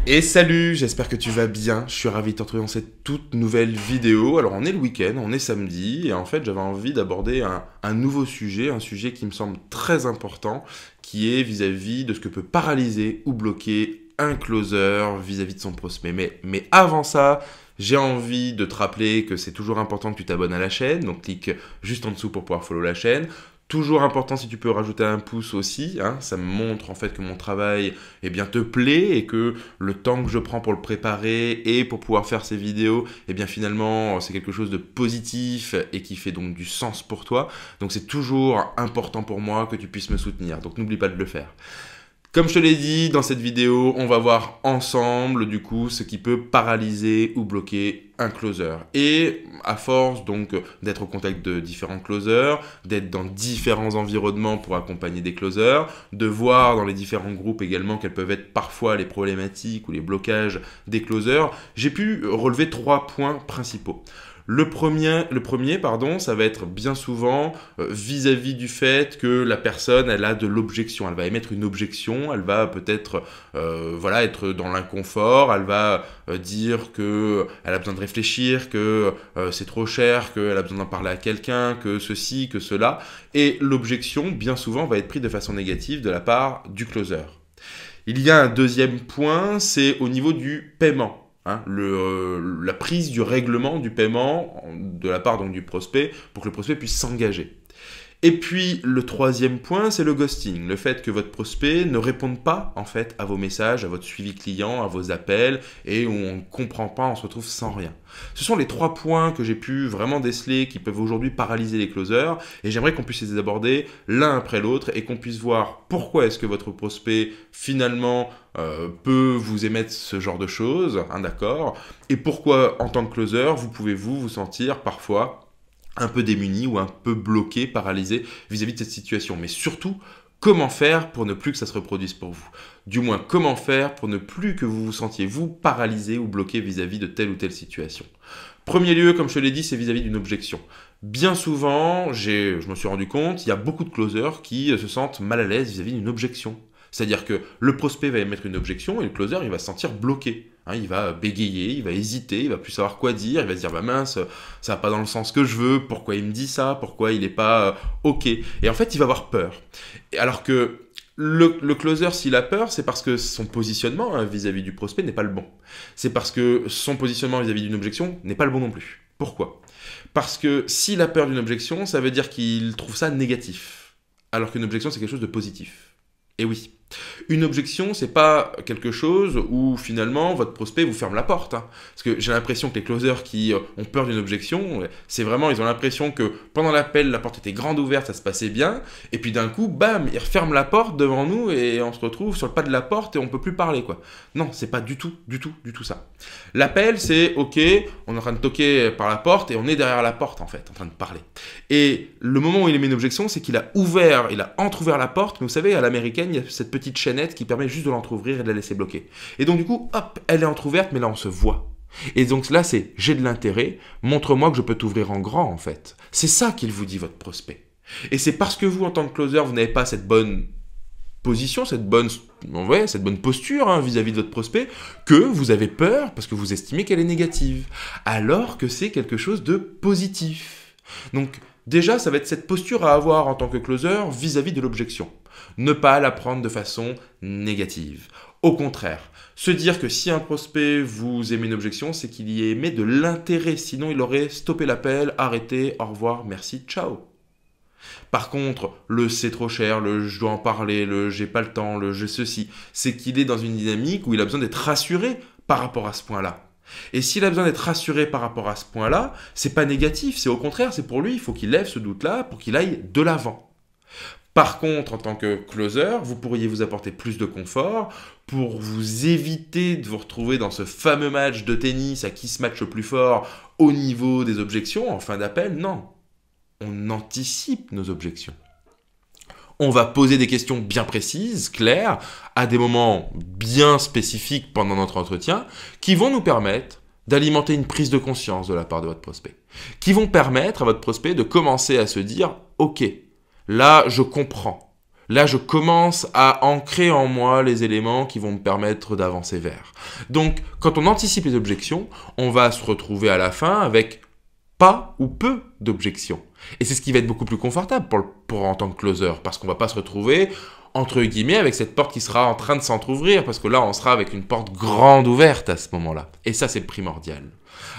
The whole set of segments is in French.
Et salut, j'espère que tu vas bien. Je suis ravi de te retrouver dans cette toute nouvelle vidéo. Alors on est le week-end, on est samedi, et en fait j'avais envie d'aborder un nouveau sujet, un sujet qui me semble très important, qui est vis-à-vis de ce que peut paralyser ou bloquer un closer vis-à-vis de son prospect. Mais avant ça, j'ai envie de te rappeler que c'est toujours important que tu t'abonnes à la chaîne, donc clique juste en dessous pour pouvoir follow la chaîne. Toujours important si tu peux rajouter un pouce aussi, hein, ça me montre en fait que mon travail te plaît et que le temps que je prends pour le préparer et pour pouvoir faire ces vidéos, finalement c'est quelque chose de positif et qui fait donc du sens pour toi. Donc c'est toujours important pour moi que tu puisses me soutenir, donc n'oublie pas de le faire. Comme je te l'ai dit, dans cette vidéo, on va voir ensemble, du coup, ce qui peut paralyser ou bloquer un closer. Et à force, donc, d'être au contact de différents closers, d'être dans différents environnements pour accompagner des closers, de voir dans les différents groupes également quelles peuvent être parfois les problématiques ou les blocages des closers, j'ai pu relever 3 points principaux. Le premier, ça va être bien souvent vis-à-vis du fait que la personne, elle a de l'objection. Elle va émettre une objection, elle va peut-être être dans l'inconfort, elle va dire qu'elle a besoin de réfléchir, que c'est trop cher, qu'elle a besoin d'en parler à quelqu'un, que ceci, que cela. Et l'objection, bien souvent, va être prise de façon négative de la part du closer. Il y a un deuxième point, c'est au niveau du paiement. Hein, la prise du règlement du paiement de la part donc, du prospect pour que le prospect puisse s'engager. Et puis le troisième point, c'est le ghosting, le fait que votre prospect ne réponde pas en fait à vos messages, à votre suivi client, à vos appels et où on ne comprend pas, on se retrouve sans rien. Ce sont les 3 points que j'ai pu vraiment déceler qui peuvent aujourd'hui paralyser les closers et j'aimerais qu'on puisse les aborder l'un après l'autre et qu'on puisse voir pourquoi est-ce que votre prospect finalement peut vous émettre ce genre de choses, hein, d'accord, et pourquoi en tant que closer vous pouvez vous sentir parfois un peu démuni ou un peu bloqué, paralysé vis-à-vis de cette situation. Mais surtout, comment faire pour ne plus que ça se reproduise pour vous? Du moins, comment faire pour ne plus que vous vous sentiez, vous, paralysé ou bloqué vis-à-vis de telle ou telle situation? Premier lieu, comme je te l'ai dit, c'est vis-à-vis d'une objection. Bien souvent, je me suis rendu compte, il y a beaucoup de closers qui se sentent mal à l'aise vis-à-vis d'une objection. C'est-à-dire que le prospect va émettre une objection et le closer, il va se sentir bloqué. Hein, il va bégayer, il va hésiter, il va plus savoir quoi dire, il va se dire « bah mince, ça va pas dans le sens que je veux, pourquoi il me dit ça, pourquoi il n'est pas OK ?» Et en fait, il va avoir peur. Alors que le closer, s'il a peur, c'est parce que son positionnement vis-à-vis du prospect n'est pas le bon. C'est parce que son positionnement vis-à-vis d'une objection n'est pas le bon non plus. Pourquoi? Parce que s'il a peur d'une objection, ça veut dire qu'il trouve ça négatif. Alors qu'une objection, c'est quelque chose de positif. Et oui, une objection, c'est pas quelque chose où finalement votre prospect vous ferme la porte. Hein. Parce que j'ai l'impression que les closers qui ont peur d'une objection, c'est vraiment, ils ont l'impression que pendant l'appel, la porte était grande ouverte, ça se passait bien, et puis d'un coup, bam, ils referment la porte devant nous et on se retrouve sur le pas de la porte et on peut plus parler, quoi. Non, c'est pas du tout ça. L'appel, c'est ok, on est en train de toquer par la porte et on est derrière la porte en fait, en train de parler. Et le moment où il émet une objection, c'est qu'il a entrouvert la porte, mais vous savez, à l'américaine, il y a cette petite chaînette qui permet juste de l'entrouvrir et de la laisser bloquer. Et donc du coup, hop, elle est entrouverte, mais là on se voit. Et donc là, c'est j'ai de l'intérêt, montre-moi que je peux t'ouvrir en grand en fait. C'est ça qu'il vous dit votre prospect. Et c'est parce que vous, en tant que closer, vous n'avez pas cette bonne position, cette bonne posture vis-à-vis de votre prospect, que vous avez peur parce que vous estimez qu'elle est négative, alors que c'est quelque chose de positif. Donc déjà, ça va être cette posture à avoir en tant que closer vis-à-vis de l'objection. Ne pas la prendre de façon négative. Au contraire, se dire que si un prospect vous émet une objection, c'est qu'il y émet de l'intérêt. Sinon, il aurait stoppé l'appel, arrêté, au revoir, merci, ciao. Par contre, le c'est trop cher, le je dois en parler, le j'ai pas le temps, le j'ai ceci, c'est qu'il est dans une dynamique où il a besoin d'être rassuré par rapport à ce point-là. Et s'il a besoin d'être rassuré par rapport à ce point-là, c'est pas négatif, c'est au contraire, c'est pour lui, il faut qu'il lève ce doute-là pour qu'il aille de l'avant. Par contre, en tant que closer, vous pourriez vous apporter plus de confort pour vous éviter de vous retrouver dans ce fameux match de tennis à qui se match le plus fort au niveau des objections en fin d'appel. Non, on anticipe nos objections. On va poser des questions bien précises, claires, à des moments bien spécifiques pendant notre entretien, qui vont nous permettre d'alimenter une prise de conscience de la part de votre prospect, qui vont permettre à votre prospect de commencer à se dire « Ok, là, je comprends. Là, je commence à ancrer en moi les éléments qui vont me permettre d'avancer vers. Donc, quand on anticipe les objections, on va se retrouver à la fin avec pas ou peu d'objections. Et c'est ce qui va être beaucoup plus confortable en tant que closer, parce qu'on va pas se retrouver, entre guillemets, avec cette porte qui sera en train de s'entrouvrir, parce que là, on sera avec une porte grande ouverte à ce moment-là. Et ça, c'est primordial.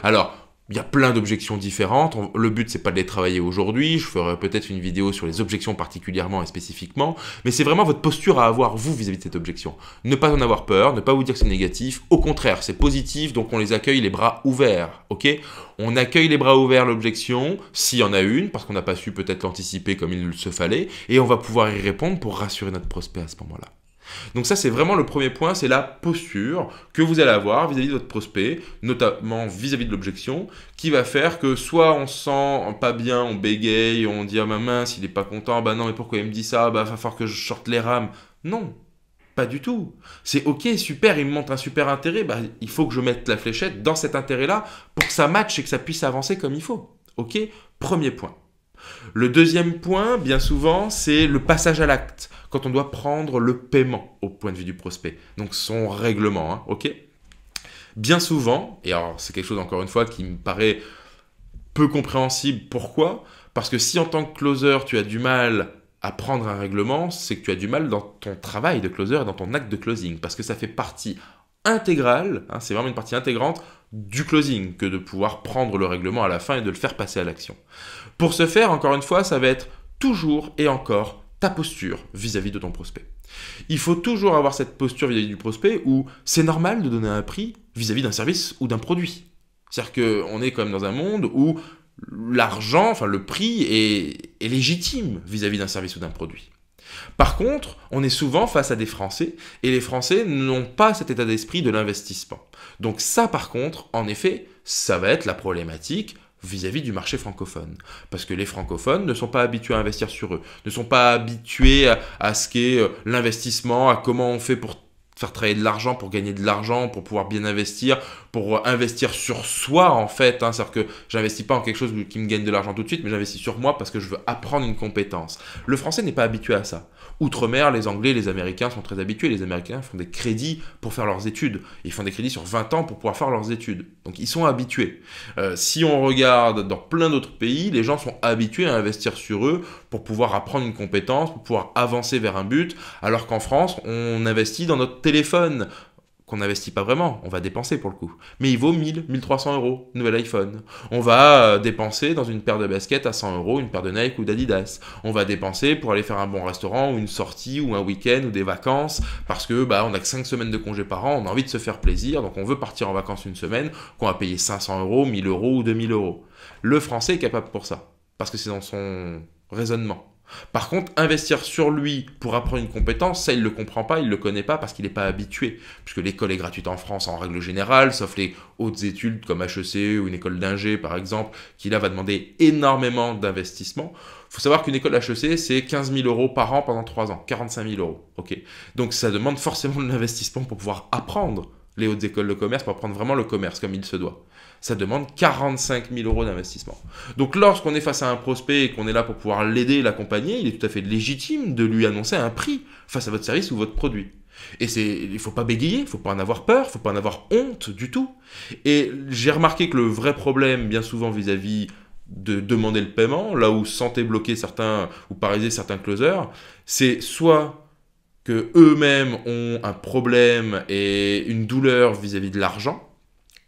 Alors, il y a plein d'objections différentes. Le but, c'est pas de les travailler aujourd'hui. Je ferai peut-être une vidéo sur les objections particulièrement et spécifiquement. Mais c'est vraiment votre posture à avoir, vous, vis-à-vis de cette objection. Ne pas en avoir peur, ne pas vous dire que c'est négatif. Au contraire, c'est positif, donc on les accueille les bras ouverts. Ok ? On accueille les bras ouverts l'objection, s'il y en a une, parce qu'on n'a pas su peut-être l'anticiper comme il se fallait. Et on va pouvoir y répondre pour rassurer notre prospect à ce moment-là. Donc ça, c'est vraiment le premier point, c'est la posture que vous allez avoir vis-à-vis de votre prospect, notamment vis-à-vis de l'objection, qui va faire que soit on se sent pas bien, on bégaye, on dit « Ah ma mince, il est pas content, bah non, mais pourquoi il me dit ça? Bah va falloir que je sorte les rames. » Non, pas du tout. C'est ok, super, il me montre un super intérêt, bah il faut que je mette la fléchette dans cet intérêt-là pour que ça matche et que ça puisse avancer comme il faut. Ok? Premier point. Le deuxième point, bien souvent, c'est le passage à l'acte, quand on doit prendre le paiement au point de vue du prospect. Donc son règlement, hein, ok ? Bien souvent, et alors c'est quelque chose encore une fois qui me paraît peu compréhensible, pourquoi ? Parce que si en tant que closer tu as du mal à prendre un règlement, c'est que tu as du mal dans ton travail de closer et dans ton acte de closing, parce que ça fait partie intégrale, hein, c'est vraiment une partie intégrante du closing que de pouvoir prendre le règlement à la fin et de le faire passer à l'action. Pour ce faire, encore une fois, ça va être toujours et encore ta posture vis-à-vis de ton prospect. Il faut toujours avoir cette posture vis-à-vis du prospect où c'est normal de donner un prix vis-à-vis d'un service ou d'un produit. C'est-à-dire qu'on est quand même dans un monde où l'argent, enfin le prix est légitime vis-à-vis d'un service ou d'un produit. Par contre, on est souvent face à des Français, et les Français n'ont pas cet état d'esprit de l'investissement. Donc ça, par contre, en effet, ça va être la problématique vis-à-vis du marché francophone. Parce que les francophones ne sont pas habitués à investir sur eux, ne sont pas habitués à ce qu'est l'investissement, à comment on fait pour faire travailler de l'argent, pour gagner de l'argent, pour pouvoir bien investir, pour investir sur soi en fait. Hein. C'est-à-dire que j'investis pas en quelque chose qui me gagne de l'argent tout de suite, mais j'investis sur moi parce que je veux apprendre une compétence. Le français n'est pas habitué à ça. Outre-mer, les Anglais, les Américains sont très habitués. Les Américains font des crédits pour faire leurs études. Ils font des crédits sur 20 ans pour pouvoir faire leurs études. Donc ils sont habitués. Si on regarde dans plein d'autres pays, les gens sont habitués à investir sur eux pour pouvoir apprendre une compétence, pour pouvoir avancer vers un but, alors qu'en France, on investit dans notre téléphone, qu'on n'investit pas vraiment, on va dépenser pour le coup. Mais il vaut 1000, 1300 euros, nouvel iPhone. On va dépenser dans une paire de baskets à 100 euros, une paire de Nike ou d'Adidas. On va dépenser pour aller faire un bon restaurant ou une sortie ou un week-end ou des vacances parce que on a que 5 semaines de congés par an, on a envie de se faire plaisir, donc on veut partir en vacances une semaine, qu'on va payer 500 euros, 1000 euros ou 2000 euros. Le français est capable pour ça, parce que c'est dans son raisonnement. Par contre, investir sur lui pour apprendre une compétence, ça il ne le comprend pas, il ne le connaît pas parce qu'il n'est pas habitué. Puisque l'école est gratuite en France en règle générale, sauf les hautes études comme HEC ou une école d'ingé par exemple, qui là va demander énormément d'investissement. Il faut savoir qu'une école HEC, c'est 15 000 euros par an pendant 3 ans, 45 000 euros. Okay. Donc ça demande forcément de l'investissement pour pouvoir apprendre les hautes écoles de commerce, pour apprendre vraiment le commerce comme il se doit. Ça demande 45 000 euros d'investissement. Donc lorsqu'on est face à un prospect et qu'on est là pour pouvoir l'aider, l'accompagner, il est tout à fait légitime de lui annoncer un prix face à votre service ou votre produit. Et il ne faut pas bégayer, il ne faut pas en avoir peur, il ne faut pas en avoir honte du tout. Et j'ai remarqué que le vrai problème, bien souvent vis-à-vis de demander le paiement, là où sentaient bloquer certains ou paralyser certains closers, c'est soit que eux-mêmes ont un problème et une douleur vis-à-vis de l'argent.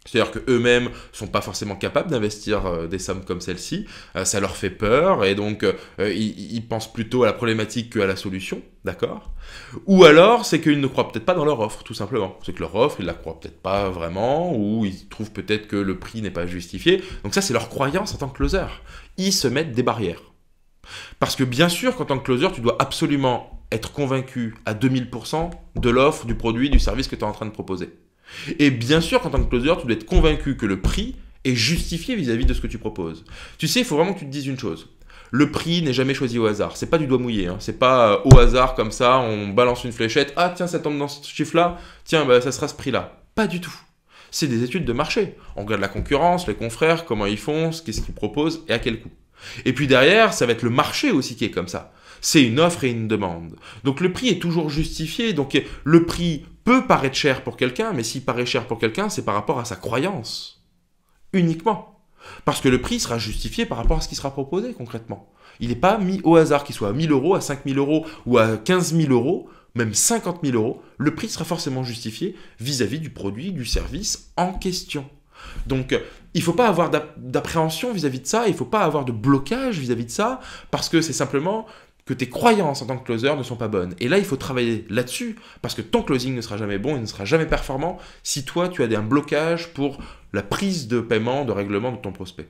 C'est-à-dire qu'eux-mêmes ne sont pas forcément capables d'investir des sommes comme celle-ci, ça leur fait peur, et donc ils pensent plutôt à la problématique qu'à la solution, d'accord ? Ou alors, c'est qu'ils ne croient peut-être pas dans leur offre, tout simplement. C'est que leur offre, ils ne la croient peut-être pas vraiment, ou ils trouvent peut-être que le prix n'est pas justifié. Donc ça, c'est leur croyance en tant que closer. Ils se mettent des barrières. Parce que bien sûr qu'en tant que closer, tu dois absolument être convaincu à 2000% de l'offre, du produit, du service que tu es en train de proposer. Et bien sûr qu'en tant que closer, tu dois être convaincu que le prix est justifié vis-à-vis de ce que tu proposes. Tu sais, il faut vraiment que tu te dises une chose. Le prix n'est jamais choisi au hasard. C'est pas du doigt mouillé. Hein. C'est pas au hasard comme ça, on balance une fléchette. Ah tiens, ça tombe dans ce chiffre-là. Tiens, ça sera ce prix-là. Pas du tout. C'est des études de marché. On regarde la concurrence, les confrères, comment ils font, qu'est-ce qu'ils proposent et à quel coût. Et puis derrière, ça va être le marché aussi qui est comme ça. C'est une offre et une demande. Donc le prix est toujours justifié. Donc le prix peut paraître cher pour quelqu'un, mais s'il paraît cher pour quelqu'un, c'est par rapport à sa croyance. Uniquement. Parce que le prix sera justifié par rapport à ce qui sera proposé concrètement. Il n'est pas mis au hasard, qu'il soit à 1000 euros, à 5000 euros ou à 15 000 euros, même 50 000 euros, le prix sera forcément justifié vis-à-vis du produit, du service en question. Donc, il ne faut pas avoir d'appréhension vis-à-vis de ça, il ne faut pas avoir de blocage vis-à-vis de ça, parce que c'est simplement que tes croyances en tant que closer ne sont pas bonnes. Et là, il faut travailler là-dessus, parce que ton closing ne sera jamais bon, il ne sera jamais performant, si toi, tu as un blocage pour la prise de paiement, de règlement de ton prospect.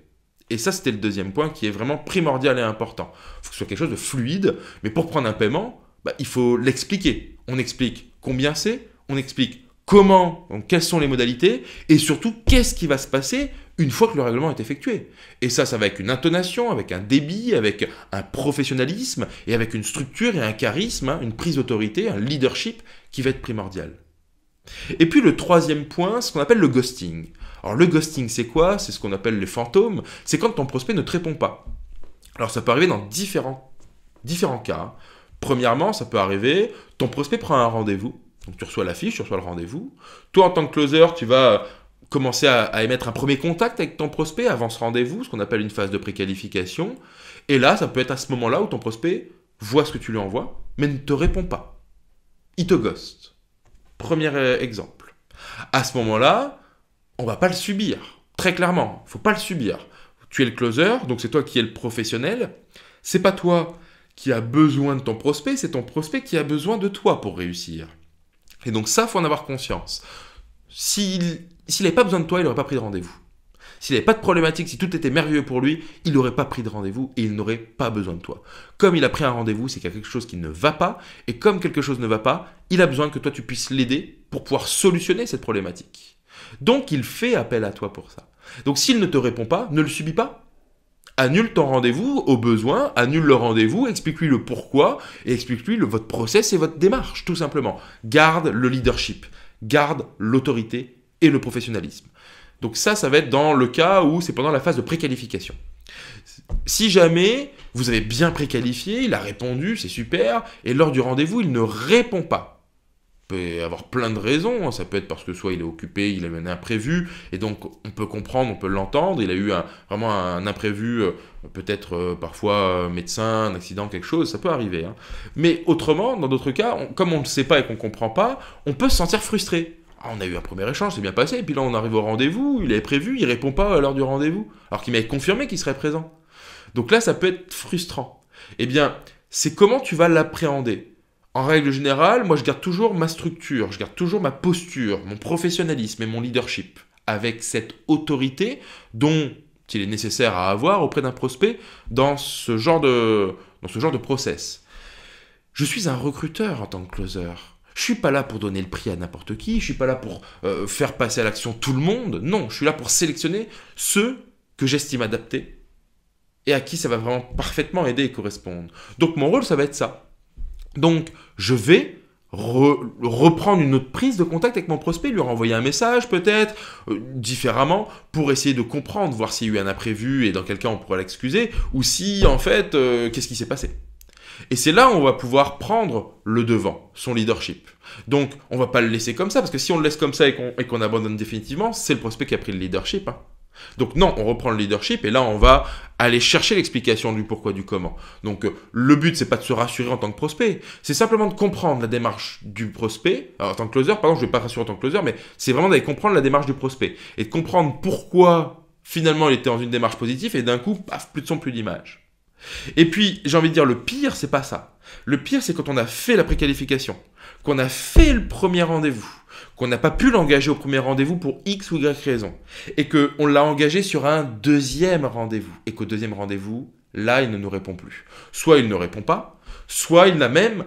Et ça, c'était le deuxième point qui est vraiment primordial et important. Il faut que ce soit quelque chose de fluide, mais pour prendre un paiement, il faut l'expliquer. On explique combien c'est, on explique comment, donc quelles sont les modalités, et surtout, qu'est-ce qui va se passer une fois que le règlement est effectué. Et ça va avec une intonation, avec un débit, avec un professionnalisme, et avec une structure et un charisme, une prise d'autorité, un leadership qui va être primordial. Et puis le troisième point, ce qu'on appelle le ghosting. Alors le ghosting, c'est quoi? C'est ce qu'on appelle les fantômes. C'est quand ton prospect ne te répond pas. Alors ça peut arriver dans différents cas. Premièrement, ça peut arriver, ton prospect prend un rendez-vous. Donc tu reçois la fiche, tu reçois le rendez-vous. Toi, en tant que closer, tu vas commencer à émettre un premier contact avec ton prospect avant ce rendez-vous, ce qu'on appelle une phase de préqualification. Et là, ça peut être à ce moment-là où ton prospect voit ce que tu lui envoies, mais ne te répond pas. Il te ghost. Premier exemple. À ce moment-là, on ne va pas le subir. Très clairement, il ne faut pas le subir. Tu es le closer, donc c'est toi qui es le professionnel. C'est pas toi qui as besoin de ton prospect, c'est ton prospect qui a besoin de toi pour réussir. Et donc ça, il faut en avoir conscience. S'il n'avait pas besoin de toi, il n'aurait pas pris de rendez-vous. S'il n'avait pas de problématique, si tout était merveilleux pour lui, il n'aurait pas pris de rendez-vous et il n'aurait pas besoin de toi. Comme il a pris un rendez-vous, c'est qu'il y a quelque chose qui ne va pas. Et comme quelque chose ne va pas, il a besoin que toi, tu puisses l'aider pour pouvoir solutionner cette problématique. Donc, il fait appel à toi pour ça. Donc, s'il ne te répond pas, ne le subis pas. Annule ton rendez-vous au besoin, annule le rendez-vous, explique-lui le pourquoi et explique-lui votre process et votre démarche, tout simplement. Garde le leadership, garde l'autorité et le professionnalisme. Donc ça va être dans le cas où c'est pendant la phase de préqualification. Si jamais vous avez bien préqualifié, il a répondu, c'est super, et lors du rendez-vous, il ne répond pas. Il peut y avoir plein de raisons, ça peut être parce que soit il est occupé, il a eu un imprévu, et donc on peut comprendre, on peut l'entendre, il a eu vraiment un imprévu, peut-être parfois médecin, un accident, quelque chose, ça peut arriver. Hein. Mais autrement, dans d'autres cas, comme on ne le sait pas et qu'on ne comprend pas, on peut se sentir frustré. On a eu un premier échange, c'est bien passé, et puis là on arrive au rendez-vous, il avait prévu, il répond pas à l'heure du rendez-vous, alors qu'il m'avait confirmé qu'il serait présent. Donc là, ça peut être frustrant. Eh bien, c'est comment tu vas l'appréhender. En règle générale, moi je garde toujours ma structure, je garde toujours ma posture, mon professionnalisme et mon leadership, avec cette autorité dont il est nécessaire à avoir auprès d'un prospect dans ce genre de process. Je suis un recruteur en tant que closer. Je suis pas là pour donner le prix à n'importe qui, je suis pas là pour faire passer à l'action tout le monde. Non, je suis là pour sélectionner ceux que j'estime adaptés et à qui ça va vraiment parfaitement aider et correspondre. Donc mon rôle, ça va être ça. Donc je vais reprendre une autre prise de contact avec mon prospect, lui renvoyer un message peut-être, différemment, pour essayer de comprendre, voir s'il y a eu un imprévu et dans quel cas on pourrait l'excuser, ou si en fait, qu'est-ce qui s'est passé. Et c'est là où on va pouvoir prendre le devant, son leadership. Donc, on ne va pas le laisser comme ça, parce que si on le laisse comme ça et qu'on abandonne définitivement, c'est le prospect qui a pris le leadership. Hein. Donc non, on reprend le leadership et là, on va aller chercher l'explication du pourquoi, du comment. Donc, le but, c'est pas de se rassurer en tant que prospect, c'est simplement de comprendre la démarche du prospect. Alors, en tant que closer, pardon, je ne vais pas rassurer en tant que closer, mais c'est vraiment d'aller comprendre la démarche du prospect et de comprendre pourquoi, finalement, il était dans une démarche positive et d'un coup, paf, plus de son, plus d'image. Et puis, j'ai envie de dire, le pire, c'est pas ça. Le pire, c'est quand on a fait la préqualification, qu'on a fait le premier rendez-vous, qu'on n'a pas pu l'engager au premier rendez-vous pour X ou Y raison, et qu'on l'a engagé sur un deuxième rendez-vous, et qu'au deuxième rendez-vous, là, il ne nous répond plus. Soit il ne répond pas, soit il a même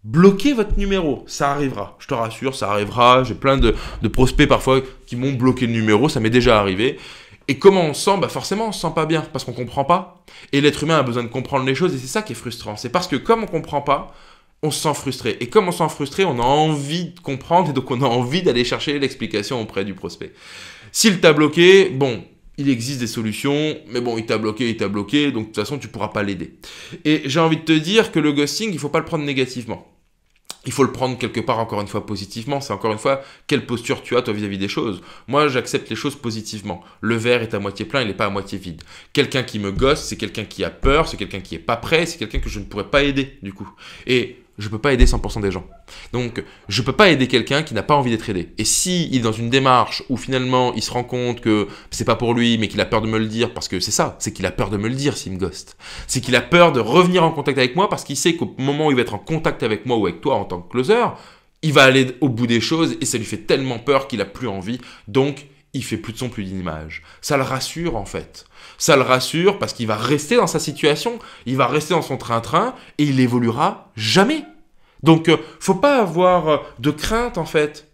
bloqué votre numéro. Ça arrivera, je te rassure, ça arrivera. J'ai plein de prospects parfois qui m'ont bloqué le numéro, ça m'est déjà arrivé. Et comment on se sent? Forcément, on se sent pas bien, parce qu'on comprend pas. Et l'être humain a besoin de comprendre les choses, et c'est ça qui est frustrant. C'est parce que comme on comprend pas, on se sent frustré. Et comme on se sent frustré, on a envie de comprendre, et donc on a envie d'aller chercher l'explication auprès du prospect. S'il t'a bloqué, bon, il existe des solutions, mais bon, il t'a bloqué, donc de toute façon, tu pourras pas l'aider. Et j'ai envie de te dire que le ghosting, il faut pas le prendre négativement. Il faut le prendre quelque part, encore une fois, positivement. C'est encore une fois, quelle posture tu as, toi, vis-à-vis des choses. Moi, j'accepte les choses positivement. Le verre est à moitié plein, il n'est pas à moitié vide. Quelqu'un qui me gosse, c'est quelqu'un qui a peur, c'est quelqu'un qui est pas prêt, c'est quelqu'un que je ne pourrais pas aider, du coup. Et je peux pas aider 100% des gens. Donc, je peux pas aider quelqu'un qui n'a pas envie d'être aidé. Et si il est dans une démarche où finalement, il se rend compte que c'est pas pour lui, mais qu'il a peur de me le dire, parce que c'est ça, c'est qu'il a peur de me le dire s'il me ghost. C'est qu'il a peur de revenir en contact avec moi parce qu'il sait qu'au moment où il va être en contact avec moi ou avec toi en tant que closer, il va aller au bout des choses et ça lui fait tellement peur qu'il a plus envie. Donc, il fait plus de son, plus d'image. Ça le rassure en fait. Ça le rassure parce qu'il va rester dans sa situation, il va rester dans son train-train et il évoluera jamais. Donc, faut pas avoir de crainte en fait.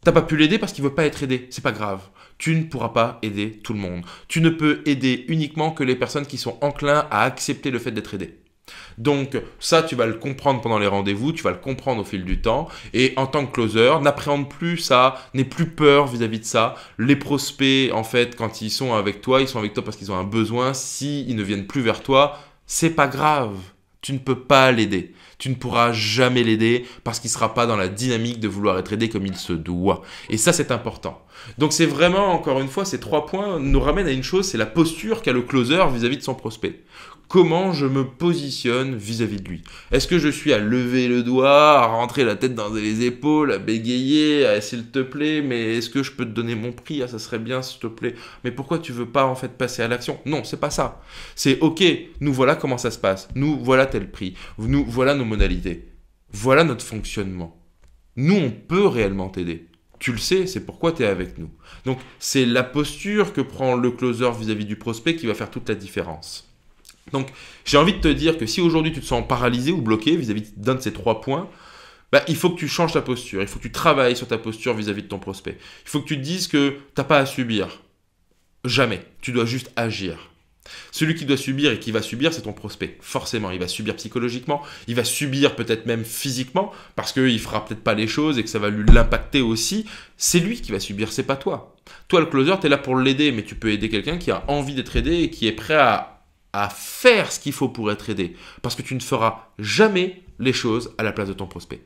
T'as pas pu l'aider parce qu'il veut pas être aidé, c'est pas grave. Tu ne pourras pas aider tout le monde. Tu ne peux aider uniquement que les personnes qui sont enclins à accepter le fait d'être aidé. Donc ça, tu vas le comprendre pendant les rendez-vous, tu vas le comprendre au fil du temps. Et en tant que closer, n'appréhende plus ça, n'aie plus peur vis-à-vis de ça. Les prospects, en fait, quand ils sont avec toi parce qu'ils ont un besoin. S'ils ne viennent plus vers toi, c'est pas grave. Tu ne peux pas l'aider. Tu ne pourras jamais l'aider parce qu'il ne sera pas dans la dynamique de vouloir être aidé comme il se doit. Et ça, c'est important. Donc c'est vraiment, encore une fois, ces 3 points nous ramènent à une chose, c'est la posture qu'a le closer vis-à-vis de son prospect. Comment je me positionne vis-à-vis de lui? Est-ce que je suis à lever le doigt, à rentrer la tête dans les épaules, à bégayer, à s'il te plaît, mais est-ce que je peux te donner mon prix? Ah, ça serait bien, s'il te plaît. Mais pourquoi tu veux pas en fait passer à l'action? Non, c'est pas ça. C'est ok, nous voilà comment ça se passe. Nous voilà tel prix. Nous voilà nos modalités. Voilà notre fonctionnement. Nous, on peut réellement t'aider. Tu le sais, c'est pourquoi tu es avec nous. Donc, c'est la posture que prend le closer vis-à-vis du prospect qui va faire toute la différence. Donc, j'ai envie de te dire que si aujourd'hui tu te sens paralysé ou bloqué vis-à-vis d'un de ces 3 points, il faut que tu changes ta posture, il faut que tu travailles sur ta posture vis-à-vis de ton prospect. Il faut que tu te dises que tu n'as pas à subir. Jamais. Tu dois juste agir. Celui qui doit subir et qui va subir, c'est ton prospect. Forcément, il va subir psychologiquement, il va subir peut-être même physiquement, parce qu'il fera peut-être pas les choses et que ça va l'impacter aussi. C'est lui qui va subir, c'est pas toi. Toi, le closer, tu es là pour l'aider, mais tu peux aider quelqu'un qui a envie d'être aidé et qui est prêt à faire ce qu'il faut pour être aidé. Parce que tu ne feras jamais les choses à la place de ton prospect.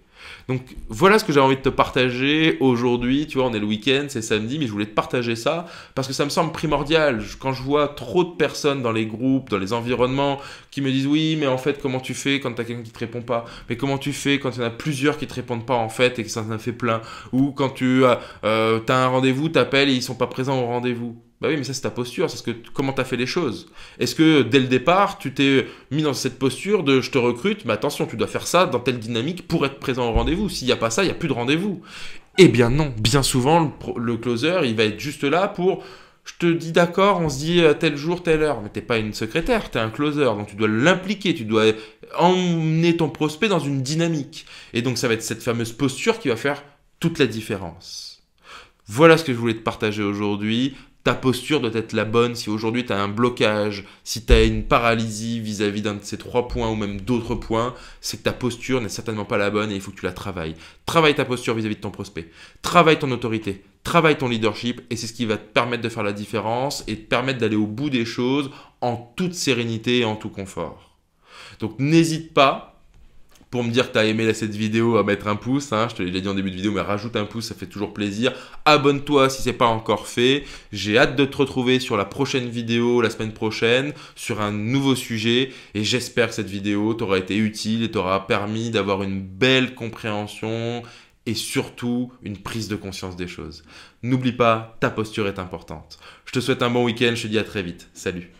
Donc voilà ce que j'ai envie de te partager aujourd'hui. Tu vois, on est le week-end, c'est samedi, mais je voulais te partager ça parce que ça me semble primordial. Quand je vois trop de personnes dans les groupes, dans les environnements qui me disent oui, mais en fait, comment tu fais quand tu as quelqu'un qui ne te répond pas? Mais comment tu fais quand il y en a plusieurs qui ne te répondent pas en fait et que ça en a fait plein? Ou quand tu as un rendez-vous, tu appelles et ils ne sont pas présents au rendez-vous? Bah oui, mais ça c'est ta posture, c'est comment tu as fait les choses. Est-ce que dès le départ, tu t'es mis dans cette posture de je te recrute, mais attention, tu dois faire ça dans telle dynamique pour être présent au rendez-vous. S'il n'y a pas ça, il n'y a plus de rendez-vous. Eh bien non, bien souvent, le closer, il va être juste là pour je te dis d'accord, on se dit tel jour, telle heure. Mais t'es pas une secrétaire, t'es un closer, donc tu dois l'impliquer, tu dois emmener ton prospect dans une dynamique. Et donc ça va être cette fameuse posture qui va faire toute la différence. Voilà ce que je voulais te partager aujourd'hui. Ta posture doit être la bonne. Si aujourd'hui tu as un blocage, si tu as une paralysie vis-à-vis d'un de ces 3 points ou même d'autres points, c'est que ta posture n'est certainement pas la bonne et il faut que tu la travailles. Travaille ta posture vis-à-vis de ton prospect. Travaille ton autorité. Travaille ton leadership et c'est ce qui va te permettre de faire la différence et te permettre d'aller au bout des choses en toute sérénité et en tout confort. Donc n'hésite pas. Pour me dire que tu as aimé cette vidéo, à mettre un pouce, je te l'ai déjà dit en début de vidéo, mais rajoute un pouce, ça fait toujours plaisir. Abonne-toi si ce n'est pas encore fait. J'ai hâte de te retrouver sur la prochaine vidéo, la semaine prochaine, sur un nouveau sujet. Et j'espère que cette vidéo t'aura été utile et t'aura permis d'avoir une belle compréhension et surtout une prise de conscience des choses. N'oublie pas, ta posture est importante. Je te souhaite un bon week-end, je te dis à très vite. Salut.